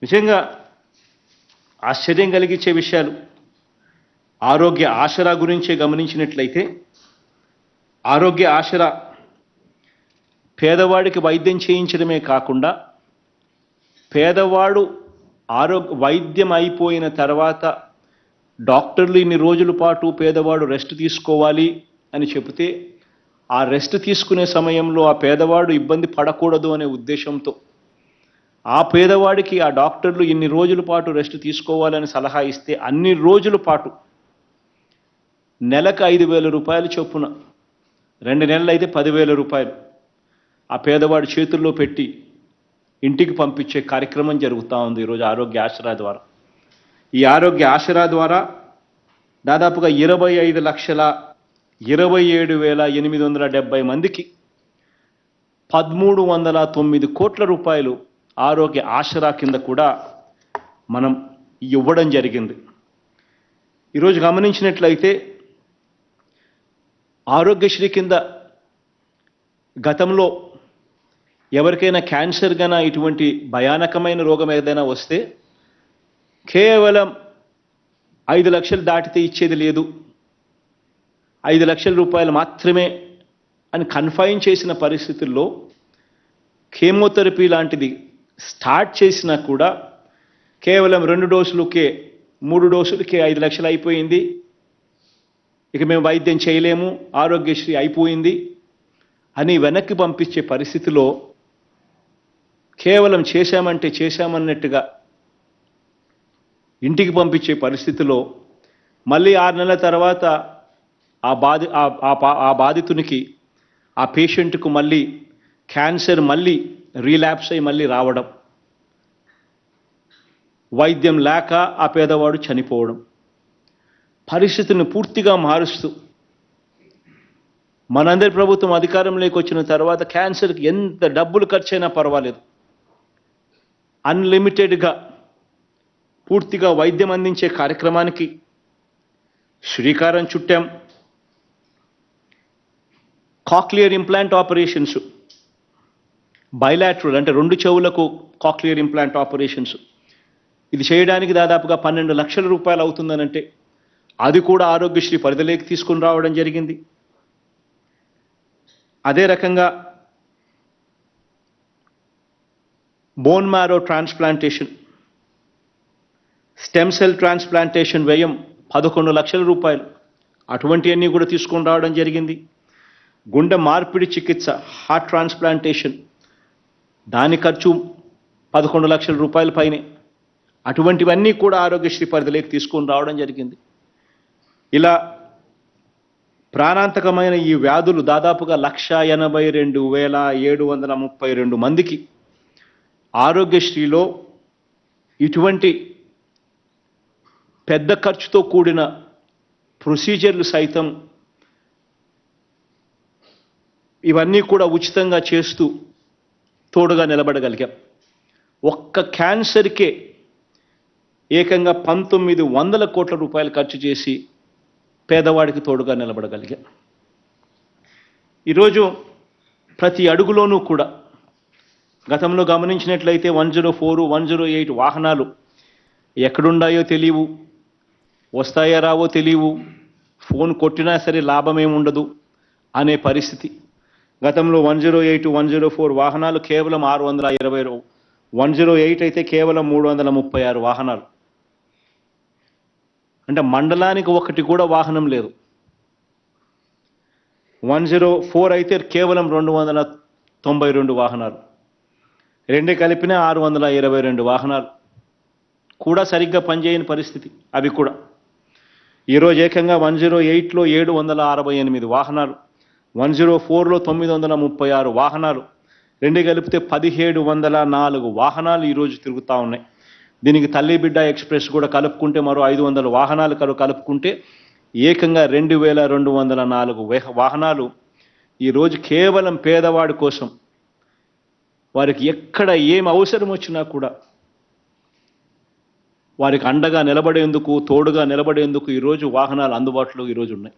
నిజంగా ఆశ్చర్యం కలిగించే విషయాలు. ఆరోగ్య ఆసరా గురించే గమనించినట్లయితే ఆరోగ్య ఆసరా పేదవాడికి వైద్యం చేయించడమే కాకుండా పేదవాడు వైద్యం అయిపోయిన తర్వాత డాక్టర్లు ఇన్ని రోజుల పాటు పేదవాడు రెస్ట్ తీసుకోవాలి అని చెబితే ఆ రెస్ట్ తీసుకునే సమయంలో ఆ పేదవాడు ఇబ్బంది పడకూడదు అనే ఉద్దేశంతో ఆ పేదవాడికి ఆ డాక్టర్లు ఇన్ని రోజుల పాటు రెస్ట్ తీసుకోవాలని సలహా ఇస్తే అన్ని రోజుల పాటు నెలకు 5,000 రూపాయలు చొప్పున 2 నెలలు అయితే 10,000 రూపాయలు ఆ పేదవాడి చేతుల్లో పెట్టి ఇంటికి పంపించే కార్యక్రమం జరుగుతూ ఉంది ఈరోజు ఆరోగ్య ఆసరా ద్వారా. ఈ ఆరోగ్య ఆసరా ద్వారా దాదాపుగా 25,27,870 మందికి 1,309 కోట్ల రూపాయలు ఆరోగ్య ఆసరా కింద కూడా మనం ఇవ్వడం జరిగింది. ఈరోజు గమనించినట్లయితే ఆరోగ్యశ్రీ కింద గతంలో ఎవరికైనా క్యాన్సర్ గానా ఇటువంటి భయానకమైన రోగం ఏదైనా వస్తే కేవలం 5 లక్షలు దాటితే ఇచ్చేది లేదు, 5 లక్షల రూపాయలు మాత్రమే అని కన్ఫైన్ చేసిన పరిస్థితుల్లో కీమోథెరపీ లాంటిది స్టార్ట్ చేసినా కూడా కేవలం 2 డోసులకే 3 డోసులకే 5 లక్షలు అయిపోయింది, ఇక మేము వైద్యం చేయలేము, ఆరోగ్యశ్రీ అయిపోయింది అని వెనక్కి పంపించే పరిస్థితిలో కేవలం చేశామంటే చేశామన్నట్టుగా ఇంటికి పంపించే పరిస్థితిలో మళ్ళీ 6 నెలల తర్వాత ఆ బాధితునికి ఆ పేషెంట్కు మళ్ళీ క్యాన్సర్ మళ్ళీ రీలాప్స్ అయి మళ్ళీ రావడం, వైద్యం లేక ఆ పేదవాడు చనిపోవడం, పరిస్థితిని పూర్తిగా మారుస్తూ మనందరి ప్రభుత్వం అధికారంలోకి వచ్చిన తర్వాత క్యాన్సర్కి ఎంత డబ్బులు ఖర్చైనా పర్వాలేదు, అన్లిమిటెడ్గా పూర్తిగా వైద్యం అందించే కార్యక్రమానికి శ్రీకారం చుట్టాం. కాక్లియర్ ఇంప్లాంట్ ఆపరేషన్స్, బైలాటరల్ అంటే 2 చెవులకు కాక్లియర్ ఇంప్లాంట్ ఆపరేషన్స్, ఇది చేయడానికి దాదాపుగా 12 లక్షల రూపాయలు అవుతుందనంటే అది కూడా ఆరోగ్యశ్రీ పరిధిలోకి తీసుకుని రావడం జరిగింది. అదే రకంగా bone marrow transplantation, stem cell transplantation వ్యయం 11 లక్షల రూపాయలు, అటువంటివన్నీ కూడా తీసుకొని రావడం జరిగింది. గుండె మార్పిడి చికిత్స, హార్ట్ ట్రాన్స్ప్లాంటేషన్, దాని ఖర్చు 11 లక్షల రూపాయల పైనే, అటువంటివన్నీ కూడా ఆరోగ్యశ్రీ పరిధిలోకి తీసుకొని రావడం జరిగింది. ఇలా ప్రాణాంతకమైన ఈ వ్యాధులు దాదాపుగా 1,82,732 మందికి ఆరోగ్యశ్రీలో ఇటువంటి పెద్ద ఖర్చుతో కూడిన ప్రొసీజర్లు సైతం ఇవన్నీ కూడా ఉచితంగా చేస్తూ తోడుగా నిలబడగలిగాం. ఒక్క క్యాన్సర్కే ఏకంగా 1,900 కోట్ల రూపాయలు ఖర్చు చేసి పేదవాడికి తోడుగా నిలబడగలిగాం. ఈరోజు ప్రతి అడుగులోనూ కూడా గతంలో గమనించినట్లయితే 104, 108 వాహనాలు ఎక్కడున్నాయో తెలియవు, వస్తాయో రావో తెలియవు, ఫోన్ కొట్టినా సరే లాభమేముండదు అనే పరిస్థితి. గతంలో 108, 104 వాహనాలు కేవలం 620, 108 అయితే కేవలం 336 వాహనాలు, అంటే మండలానికి ఒకటి కూడా వాహనం లేదు. 104 అయితే కేవలం 292 వాహనాలు, రెండు కలిపిన 622 వాహనాలు కూడా సరిగ్గా పనిచేయని పరిస్థితి. అవి కూడా ఈరోజు ఏకంగా 108లో 768 వాహనాలు, 104లో 936 వాహనాలు, రెండు కలిపితే 1,704 వాహనాలు ఈరోజు తిరుగుతూ ఉన్నాయి. దీనికి తల్లి బిడ్డ ఎక్స్ప్రెస్ కూడా కలుపుకుంటే మరో 500 వాహనాలు కలుపుకుంటే ఏకంగా 2,204 వాహనాలు ఈరోజు కేవలం పేదవాడి కోసం, వారికి ఎక్కడ ఏం అవసరం వచ్చినా కూడా వారికి అండగా నిలబడేందుకు, తోడుగా నిలబడేందుకు ఈరోజు వాహనాలు అందుబాటులో ఈరోజు ఉన్నాయి.